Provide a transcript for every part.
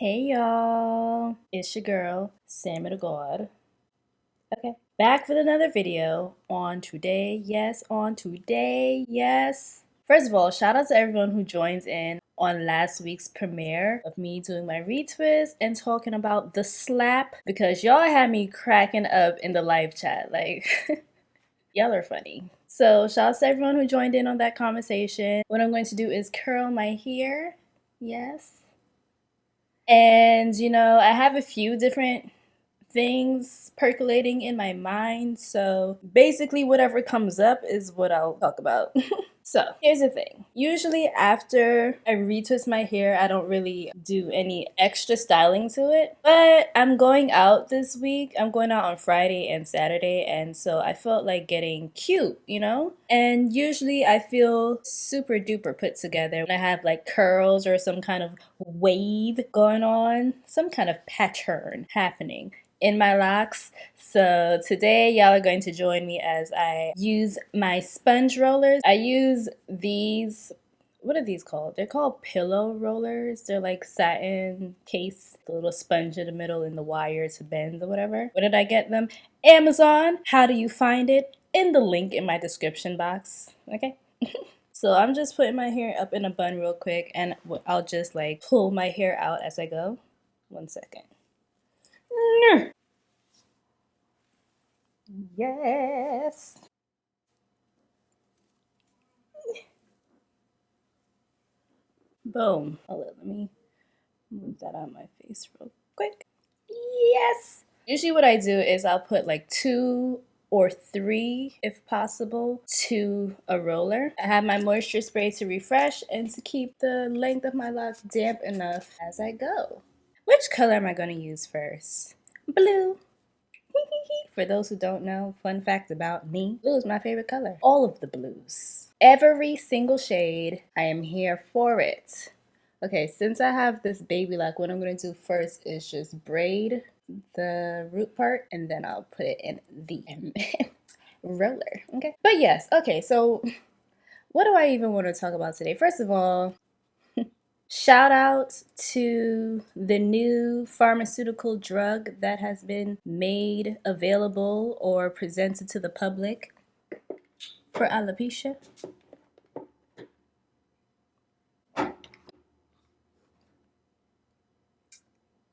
Hey y'all, it's your girl, 𝐶𝐴𝐬𝐿. Okay, back with another video on today, yes. First of all, shout out to everyone who joins in on last week's premiere of me doing my retwist and talking about the slap because y'all had me cracking up in the live chat. Like, y'all are funny. So, shout out to everyone who joined in on that conversation. What I'm going to do is curl my hair, yes. And I have a few different things percolating in my mind, so basically whatever comes up is what I'll talk about. So here's the thing. Usually after I retwist my hair, I don't really do any extra styling to it, but I'm going out this week. I'm going out on Friday and Saturday, and so I felt like getting cute, And usually I feel super duper put together when I have like curls or some kind of wave going on, some kind of pattern happening in my locks. So today y'all are going to join me as I use my sponge rollers. I use these, what are these called? They're called pillow rollers. They're like satin case, the little sponge in the middle and the wire to bend or whatever. Where did I get them? Amazon. How do you find it? In the link in my description box. Okay. So I'm just putting my hair up in a bun real quick, and I'll just like pull my hair out as I go. 1 second. Yes. Boom. Hold on, let me move that out of my face real quick. Yes. Usually what I do is I'll put like 2 or 3, if possible, to a roller. I have my moisture spray to refresh and to keep the length of my locks damp enough as I go. Which color am I going to use first? Blue. For those who don't know, fun fact about me, blue is my favorite color. All of the blues. Every single shade, I am here for it. Okay, since I have this baby lock, what I'm going to do first is just braid the root part, and then I'll put it in the roller, okay? But yes, okay, so what do I even want to talk about today? First of all, shout out to the new pharmaceutical drug that has been made available or presented to the public for alopecia.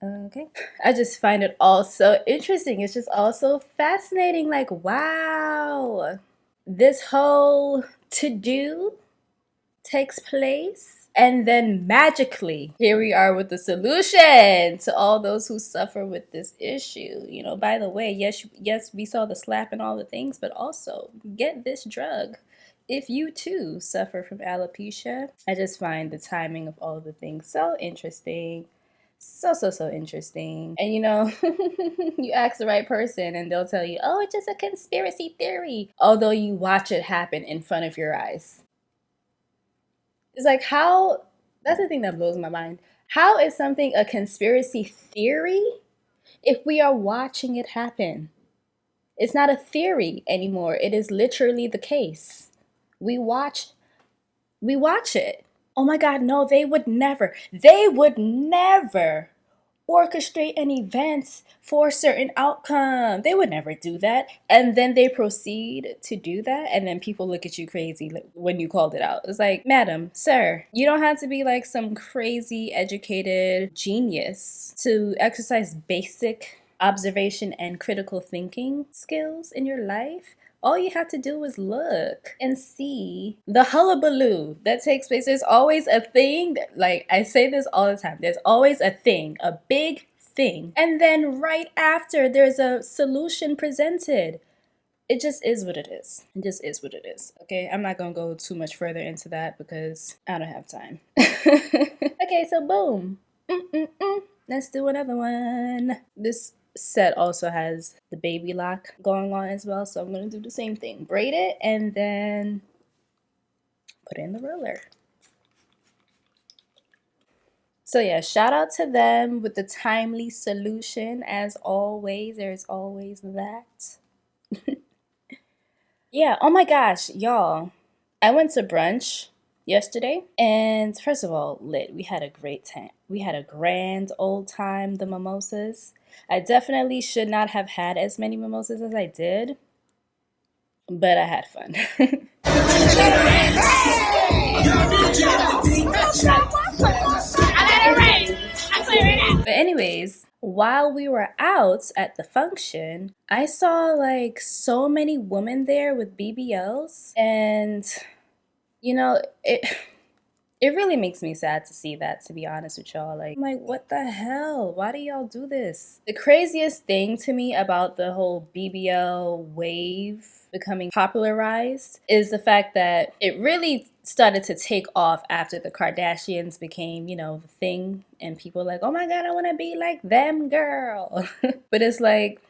Okay. I just find it all so interesting. It's just all so fascinating. Like, wow, this whole to-do takes place, and then magically here we are with the solution to all those who suffer with this issue. By the way, yes, we saw the slap and all the things, but also get this drug if you too suffer from alopecia. I just find the timing of all of the things so interesting. So interesting. And you ask the right person and they'll tell you, oh, it's just a conspiracy theory, although you watch it happen in front of your eyes. It's like, how, that's the thing that blows my mind. How is something a conspiracy theory if we are watching it happen? It's not a theory anymore. It is literally the case. We watch it. Oh my God, no, they would never orchestrate an event for a certain outcome. They would never do that. And then they proceed to do that. And then people look at you crazy when you called it out. It's like, madam, sir, you don't have to be like some crazy educated genius to exercise basic observation and critical thinking skills in your life. All you have to do is look and see the hullabaloo that takes place. There's always a thing, like I say this all the time, there's always a thing, a big thing. And then right after, there's a solution presented. It just is what it is. It just is what it is, okay? I'm not gonna go too much further into that because I don't have time. Okay, so boom. Let's do another one. This set also has the baby lock going on as well, so I'm going to do the same thing. Braid it and then put it in the roller. So yeah, shout out to them with the timely solution. As always, there's always that. Yeah, oh my gosh, y'all. I went to brunch yesterday. And first of all, lit. We had a great time. We had a grand old time, the mimosas. I definitely should not have had as many mimosas as I did, but I had fun. But anyways, while we were out at the function, I saw like so many women there with BBLs, and you know, it really makes me sad to see that, to be honest with y'all. Like, I'm like, what the hell? Why do y'all do this? The craziest thing to me about the whole BBL wave becoming popularized is the fact that it really started to take off after the Kardashians became, you know, the thing. And people like, oh my God, I want to be like them, girl. But it's like,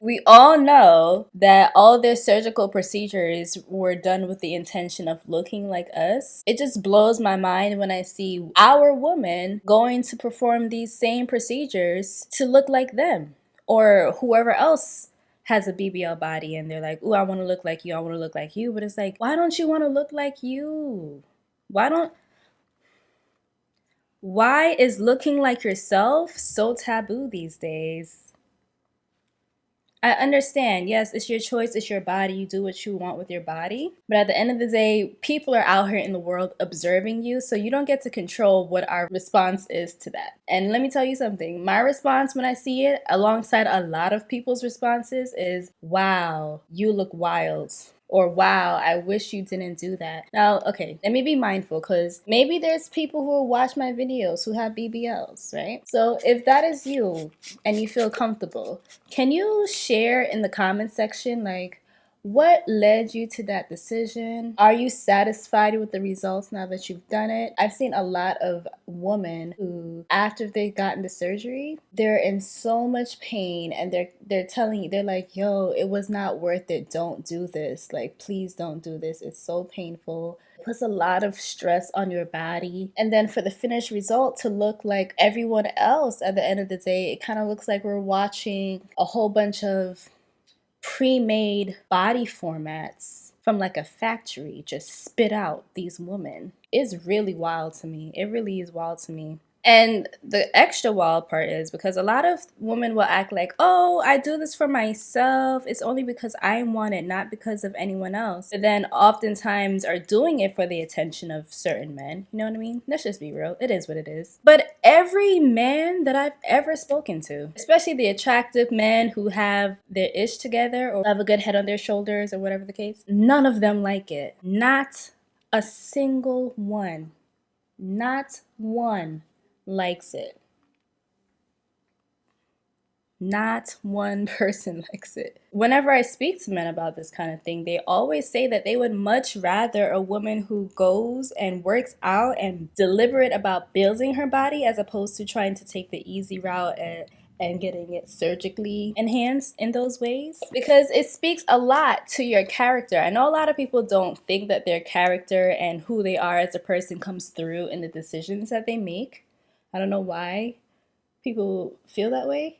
we all know that all their surgical procedures were done with the intention of looking like us. It just blows my mind when I see our women going to perform these same procedures to look like them, or whoever else has a BBL body and they're like, ooh, I want to look like you, I want to look like you. But it's like, why don't you want to look like you? Why is looking like yourself so taboo these days? I understand. Yes, it's your choice. It's your body. You do what you want with your body. But at the end of the day, people are out here in the world observing you. So you don't get to control what our response is to that. And let me tell you something. My response when I see it, alongside a lot of people's responses, is, wow, you look wild. Or, wow, I wish you didn't do that. Now, okay, let me be mindful, because maybe there's people who will watch my videos who have BBLs, right? So if that is you and you feel comfortable, can you share in the comment section, like, what led you to that decision? Are you satisfied with the results now that you've done it? I've seen a lot of women who, after they've gotten the surgery, they're in so much pain, and they're telling you, they're like, yo, it was not worth it. Don't do this. Like, please don't do this. It's so painful. It puts a lot of stress on your body. And then for the finished result to look like everyone else at the end of the day, it kind of looks like we're watching a whole bunch of pre-made body formats from like a factory just spit out these women. It's really wild to me. It really is wild to me. And the extra wild part is because a lot of women will act like, oh, I do this for myself. It's only because I want it, not because of anyone else. But then oftentimes are doing it for the attention of certain men. You know what I mean? Let's just be real. It is what it is. But every man that I've ever spoken to, especially the attractive men who have their ish together or have a good head on their shoulders or whatever the case, none of them like it. Not a single one. Not one likes it. Not one person likes it. Whenever I speak to men about this kind of thing, they always say that they would much rather a woman who goes and works out and deliberate about building her body as opposed to trying to take the easy route and getting it surgically enhanced in those ways, because it speaks a lot to your character. I know a lot of people don't think that their character and who they are as a person comes through in the decisions that they make. I don't know why people feel that way.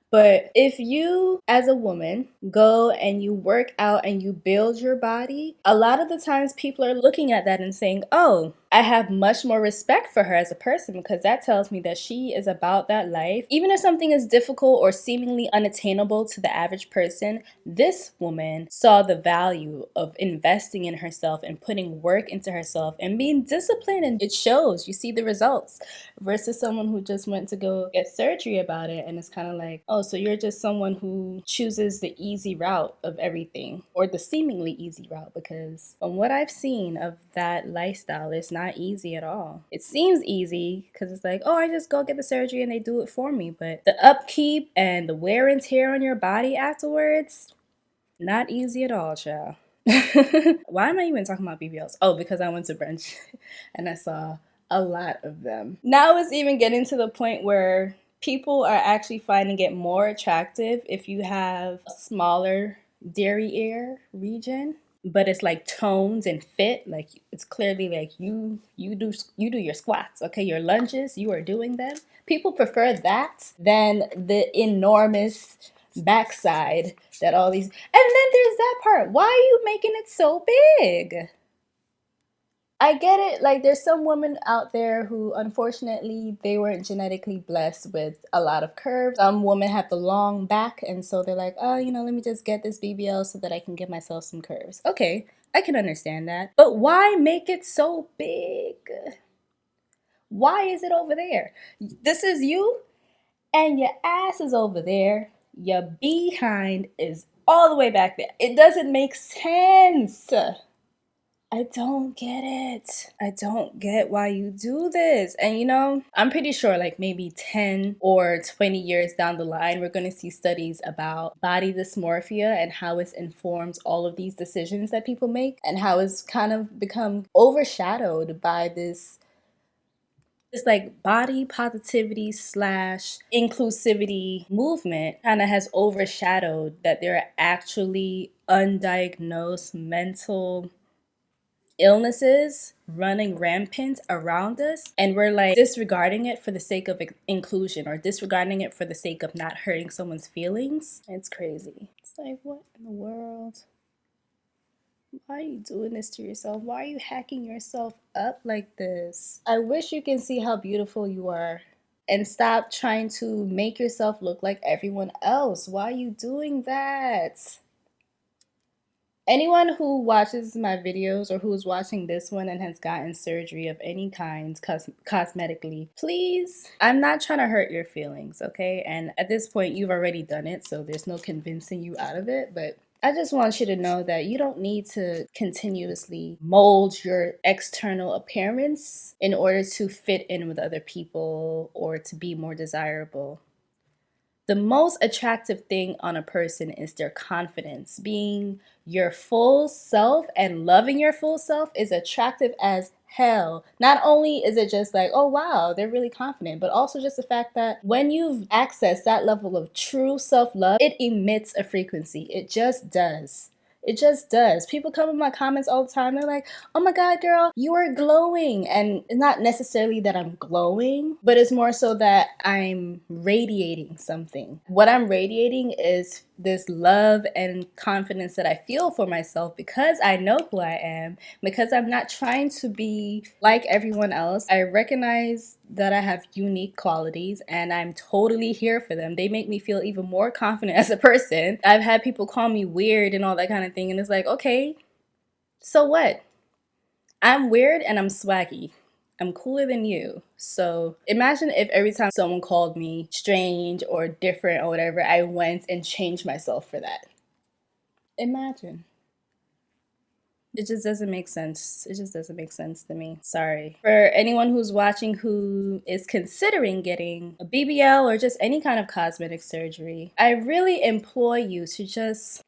But if you, as a woman, go and you work out and you build your body, a lot of the times people are looking at that and saying, oh, I have much more respect for her as a person, because that tells me that she is about that life. Even if something is difficult or seemingly unattainable to the average person, this woman saw the value of investing in herself and putting work into herself and being disciplined, and it shows. You see the results, versus someone who just went to go get surgery about it, and it's kind of like, oh, so you're just someone who chooses the easy route of everything, or the seemingly easy route, because from what I've seen of that lifestyle, it's not easy at all. It seems easy because it's like, oh, I just go get the surgery and they do it for me, but the upkeep and the wear and tear on your body afterwards, not easy at all, child. Why am I even talking about BBLs? Oh, because I went to brunch and I saw a lot of them. Now it's even getting to the point where people are actually finding it more attractive if you have a smaller derriere region, but it's like toned and fit. Like, it's clearly like you do your squats, okay? Your lunges, you are doing them. People prefer that than the enormous backside that all these. And then there's that part. Why are you making it so big? I get it. Like, there's some women out there who, unfortunately, they weren't genetically blessed with a lot of curves. Some women have the long back, and so they're like, oh, you know, let me just get this BBL so that I can give myself some curves. Okay, I can understand that. But why make it so big? Why is it over there? This is you, and your ass is over there. Your behind is all the way back there. It doesn't make sense. I don't get it. I don't get why you do this. And you know, I'm pretty sure like maybe 10 or 20 years down the line, we're going to see studies about body dysmorphia and how it's informed all of these decisions that people make, and how it's kind of become overshadowed by this like body positivity / inclusivity movement. Kind of has overshadowed that there are actually undiagnosed mental illnesses running rampant around us, and we're like disregarding it for the sake of inclusion, or disregarding it for the sake of not hurting someone's feelings. It's crazy. It's like, what in the world? Why are you doing this to yourself? Why are you hacking yourself up like this? I wish you can see how beautiful you are and stop trying to make yourself look like everyone else. Why are you doing that? Anyone who watches my videos or who's watching this one and has gotten surgery of any kind cosmetically, please, I'm not trying to hurt your feelings, okay? And at this point, you've already done it, so there's no convincing you out of it. But I just want you to know that you don't need to continuously mold your external appearance in order to fit in with other people or to be more desirable. The most attractive thing on a person is their confidence. Being your full self and loving your full self is attractive as hell. Not only is it just like, oh wow, they're really confident, but also just the fact that when you've accessed that level of true self-love, it emits a frequency. It just does. It just does. People come in my comments all the time. They're like, oh my God, girl, you are glowing. And it's not necessarily that I'm glowing, but it's more so that I'm radiating something. What I'm radiating is this love and confidence that I feel for myself because I know who I am, because I'm not trying to be like everyone else. I recognize that I have unique qualities and I'm totally here for them. They make me feel even more confident as a person. I've had people call me weird and all that kind of thing, and it's like, okay, so what? I'm weird and I'm swaggy. I'm cooler than you. So imagine if every time someone called me strange or different or whatever, I went and changed myself for that. Imagine. It just doesn't make sense. It just doesn't make sense to me. Sorry. For anyone who's watching who is considering getting a BBL or just any kind of cosmetic surgery, I really implore you to just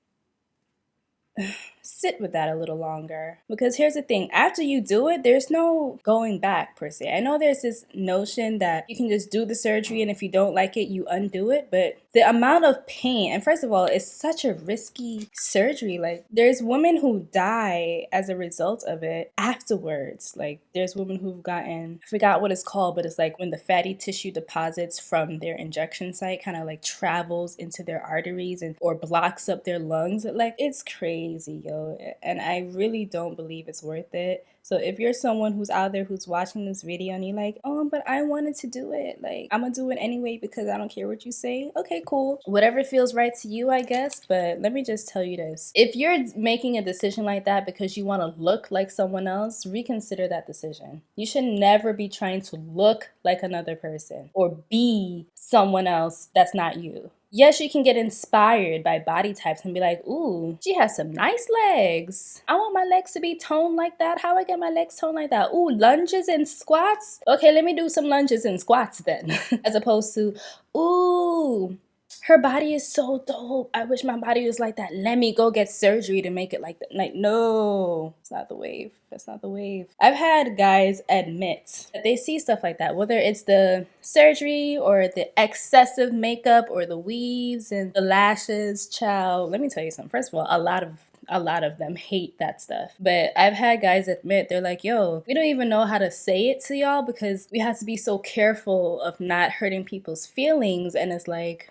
sit with that a little longer. Because here's the thing, after you do it, there's no going back per se. I know there's this notion that you can just do the surgery and if you don't like it, you undo it, but the amount of pain, and first of all, it's such a risky surgery. Like, there's women who die as a result of it afterwards. Like, there's women who've gotten, I forgot what it's called, but it's like when the fatty tissue deposits from their injection site kind of like travels into their arteries and or blocks up their lungs. Like, it's crazy, yo. And I really don't believe it's worth it. So if you're someone who's out there who's watching this video and you're like, oh, but I wanted to do it, like, I'm gonna do it anyway because I don't care what you say. Okay, cool. Whatever feels right to you, I guess. But let me just tell you this. If you're making a decision like that because you want to look like someone else, reconsider that decision. You should never be trying to look like another person or be someone else that's not you. Yes, you can get inspired by body types and be like, ooh, she has some nice legs. I want my legs to be toned like that. How I get my legs toned like that? Ooh, lunges and squats? Okay, let me do some lunges and squats then. As opposed to, ooh, her body is so dope. I wish my body was like that. Let me go get surgery to make it like that. Like, no, it's not the wave. That's not the wave. I've had guys admit that they see stuff like that, whether it's the surgery or the excessive makeup or the weaves and the lashes. Child, let me tell you something. First of all, a lot of them hate that stuff. But I've had guys admit, they're like, yo, we don't even know how to say it to y'all because we have to be so careful of not hurting people's feelings. And it's like,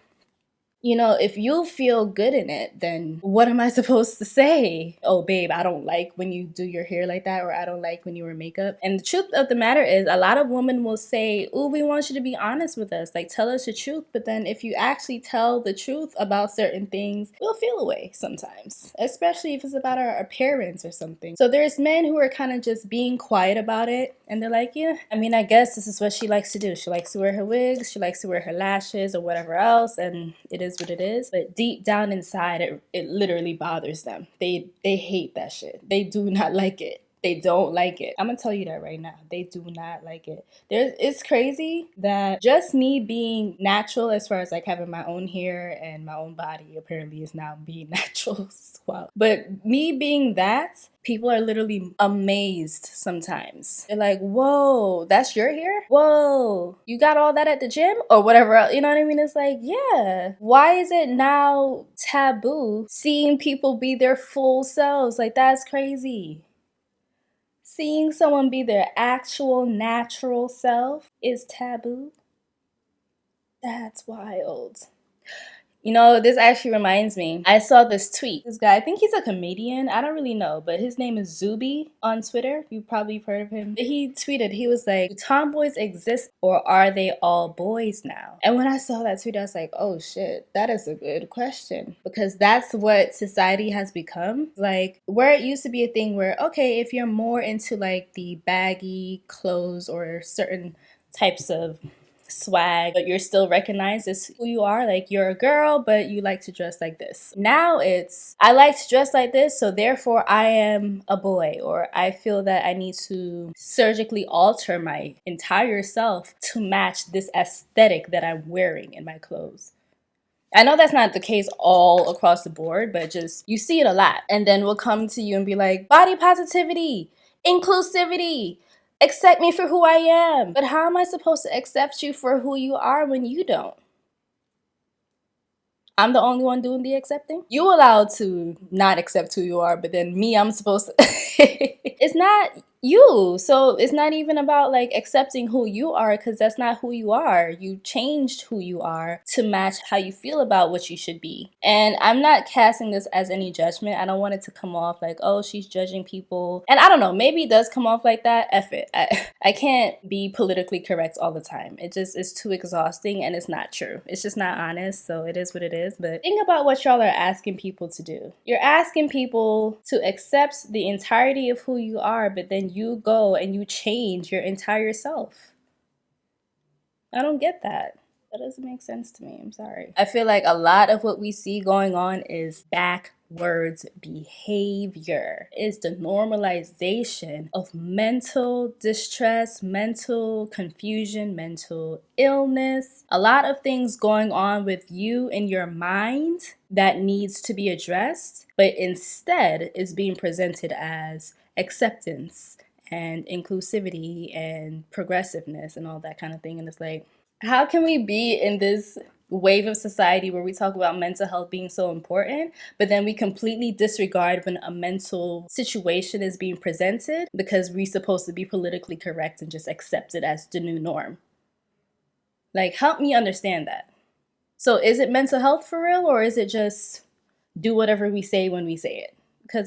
You know, if you feel good in it, then what am I supposed to say? Oh, babe, I don't like when you do your hair like that, or I don't like when you wear makeup. And the truth of the matter is, a lot of women will say, ooh, we want you to be honest with us, like tell us the truth. But then if you actually tell the truth about certain things, we'll feel away sometimes, especially if it's about our appearance or something. So there's men who are kind of just being quiet about it, and they're like, yeah, I mean, I guess this is what she likes to do. She likes to wear her wigs, she likes to wear her lashes or whatever else, and it is what it is. But deep down inside, it literally bothers them. They hate that shit. They do not like it. They don't like it. I'm gonna tell you that right now. They do not like it. It's crazy that just me being natural, as far as like having my own hair and my own body, apparently is now being natural as well. But me being that, people are literally amazed sometimes. They're like, whoa, that's your hair? Whoa, you got all that at the gym? Or whatever else. You know what I mean? It's like, yeah. Why is it now taboo seeing people be their full selves? Like, that's crazy. Seeing someone be their actual natural self is taboo. That's wild. You know, this actually reminds me. I saw this tweet. This guy, I think he's a comedian. I don't really know, but his name is 𝒊𝒏 on Twitter. You probably heard of him. He tweeted, he was like, do tomboys exist or are they all boys now? And when I saw that tweet, I was like, oh shit, that is a good question. Because that's what society has become. Like, where it used to be a thing where, okay, if you're more into like the baggy clothes or certain types of swag, but you're still recognized as who you are. Like, you're a girl, but you like to dress like this. Now it's, I like to dress like this, so therefore I am a boy, or I feel that I need to surgically alter my entire self to match this aesthetic that I'm wearing in my clothes. I know that's not the case all across the board, but just you see it a lot. And then we'll come to you and be like, body positivity, inclusivity, accept me for who I am. But how am I supposed to accept you for who you are when you don't? I'm the only one doing the accepting? You allowed to not accept who you are, but then me, I'm supposed to. It's not you. So it's not even about like accepting who you are, because that's not who you are. You changed who you are to match how you feel about what you should be. And I'm not casting this as any judgment. I don't want it to come off like, oh, she's judging people. And I don't know, maybe it does come off like that. F it. I can't be politically correct all the time. It just is too exhausting and it's not true. It's just not honest. So it is what it is. But think about what y'all are asking people to do. You're asking people to accept the entirety of who you are, but then you go and you change your entire self. I don't get that. That doesn't make sense to me. I'm sorry. I feel like a lot of what we see going on is backwards behavior. It's the normalization of mental distress, mental confusion, mental illness. A lot of things going on with you in your mind that needs to be addressed, but instead is being presented as acceptance and inclusivity and progressiveness and all that kind of thing. And it's like, how can we be in this wave of society where we talk about mental health being so important, but then we completely disregard when a mental situation is being presented because we're supposed to be politically correct and just accept it as the new norm? Like, help me understand that. So is it mental health for real, or is it just do whatever we say when we say it? Because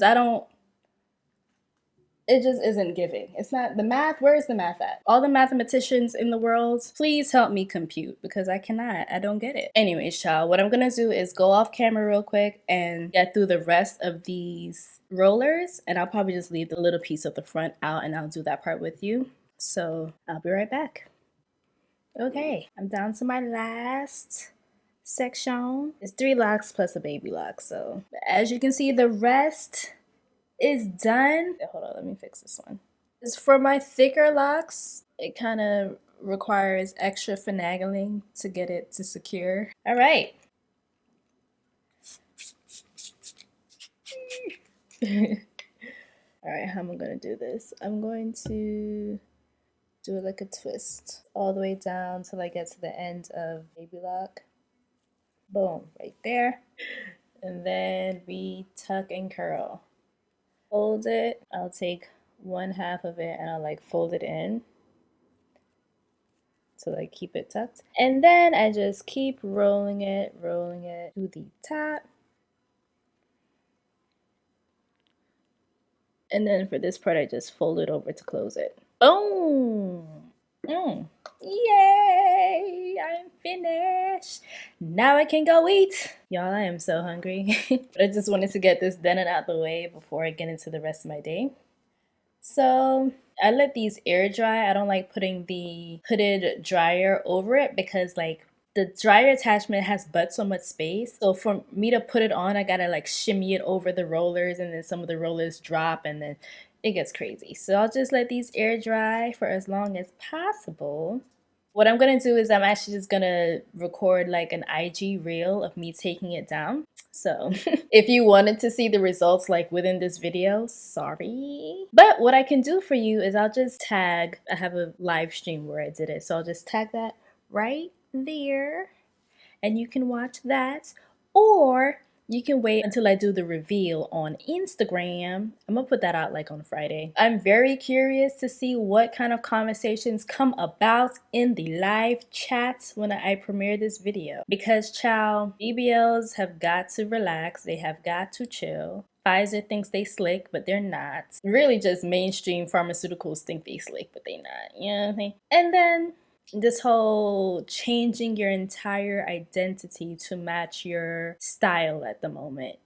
it just isn't giving. It's not the math. Where is the math at? All the mathematicians in the world, please help me compute, because I cannot. I don't get it. Anyways, child, what I'm gonna do is go off camera real quick and get through the rest of these rollers, and I'll probably just leave the little piece of the front out and I'll do that part with you. So I'll be right back. Okay, I'm down to my last section. It's 3 locks plus a baby lock. So as you can see, the rest is done. Hold on, let me fix this one. It's for my thicker locks. It kind of requires extra finagling to get it to secure. All right. All right, how am I gonna do this? I'm going to do it like a twist all the way down till I get to the end of baby lock. Boom, right there. And then we tuck and curl. Fold it. I'll take one half of it and I'll like fold it in. to like keep it tucked. And then I just keep rolling it to the top. And then for this part, I just fold it over to close it. Boom! Yay! I'm finished. Now I can go eat. Y'all, I am so hungry. But I just wanted to get this done and out the way before I get into the rest of my day. So I let these air dry. I don't like putting the hooded dryer over it because like the dryer attachment has but so much space. So for me to put it on, I gotta like shimmy it over the rollers, and then some of the rollers drop and then it gets crazy. So I'll just let these air dry for as long as possible. What I'm gonna do is I'm actually just gonna record like an IG reel of me taking it down. So if you wanted to see the results like within this video, sorry. But what I can do for you is I'll just tag, I have a live stream where I did it. So I'll just tag that right there and you can watch that, or you can wait until I do the reveal on Instagram. I'm gonna put that out like on Friday. I'm very curious to see what kind of conversations come about in the live chats when I premiere this video. Because child, BBLs have got to relax, they have got to chill. Pfizer thinks they slick, but they're not. Really just mainstream pharmaceuticals think they slick, but they not, you know what I mean? And then this whole changing your entire identity to match your style at the moment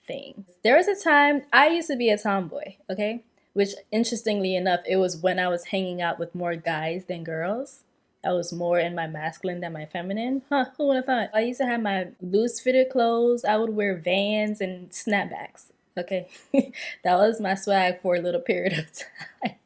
thing. There was a time I used to be a tomboy, okay? Which interestingly enough, it was when I was hanging out with more guys than girls. I was more in my masculine than my feminine. Huh, who would have thought? I used to have my loose fitted clothes. I would wear Vans and snapbacks, okay? That was my swag for a little period of time.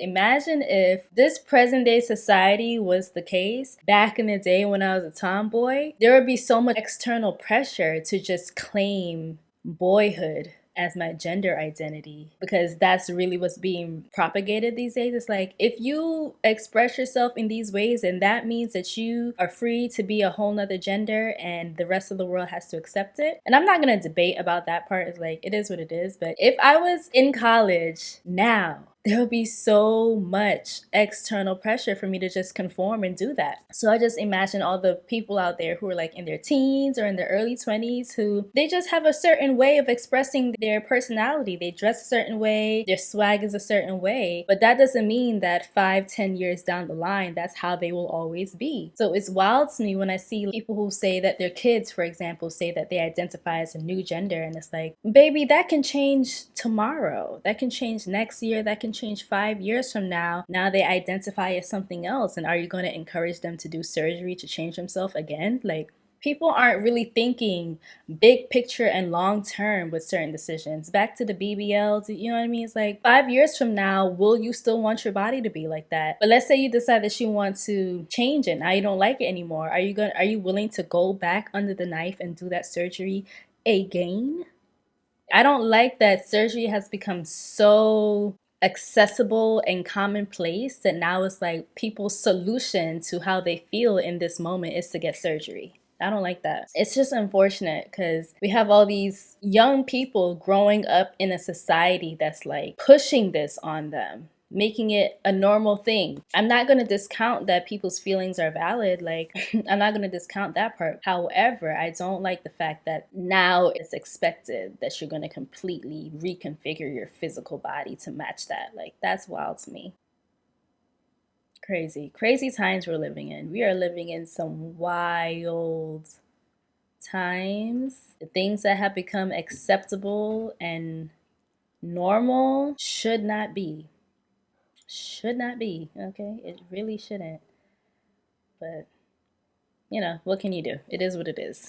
Imagine if this present day society was the case back in the day when I was a tomboy. There would be so much external pressure to just claim boyhood as my gender identity, because that's really what's being propagated these days. It's like, if you express yourself in these ways, then that means that you are free to be a whole nother gender and the rest of the world has to accept it. And I'm not gonna debate about that part. It's like, it is what it is. But if I was in college now, there will be so much external pressure for me to just conform and do that. So I just imagine all the people out there who are like in their teens or in their early 20s who they just have a certain way of expressing their personality. They dress a certain way, their swag is a certain way, but that doesn't mean that 5-10 years down the line, that's how they will always be. So it's wild to me when I see people who say that their kids, for example, say that they identify as a new gender, and it's like, baby, that can change tomorrow. That can change next year. That can change 5 years from now. Now they identify as something else, and are you going to encourage them to do surgery to change themselves again? Like, people aren't really thinking big picture and long term with certain decisions. Back to the BBLs, you know what I mean? It's like 5 years from now, will you still want your body to be like that? But let's say you decide that you want to change it. Now you don't like it anymore. Are you willing to go back under the knife and do that surgery again? I don't like that surgery has become so accessible and commonplace that now it's like people's solution to how they feel in this moment is to get surgery. I don't like that. It's just unfortunate because we have all these young people growing up in a society that's like pushing this on them, making it a normal thing. I'm not going to discount that people's feelings are valid. Like, I'm not going to discount that part. However, I don't like the fact that now it's expected that you're going to completely reconfigure your physical body to match that. Like, that's wild to me. Crazy times we're living in. We are living in some wild times. The things that have become acceptable and normal should not be. Should not be, okay? It really shouldn't. But, you know, what can you do? It is what it is.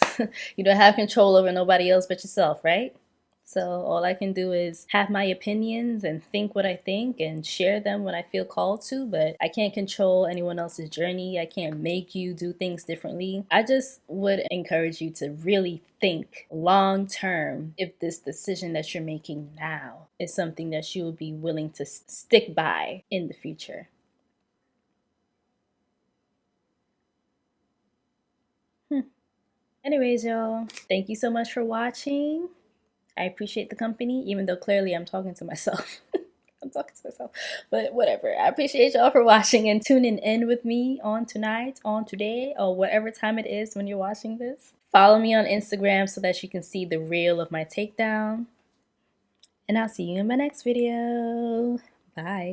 You don't have control over nobody else but yourself, right? So all I can do is have my opinions and think what I think and share them when I feel called to, but I can't control anyone else's journey. I can't make you do things differently. I just would encourage you to really think long term if this decision that you're making now is something that you would be willing to stick by in the future. Anyways, y'all, thank you so much for watching. I appreciate the company, even though clearly I'm talking to myself. I'm talking to myself, but whatever. I appreciate y'all for watching and tuning in with me on tonight, on today, or whatever time it is when you're watching this. Follow me on Instagram so that you can see the reel of my takedown. And I'll see you in my next video. Bye.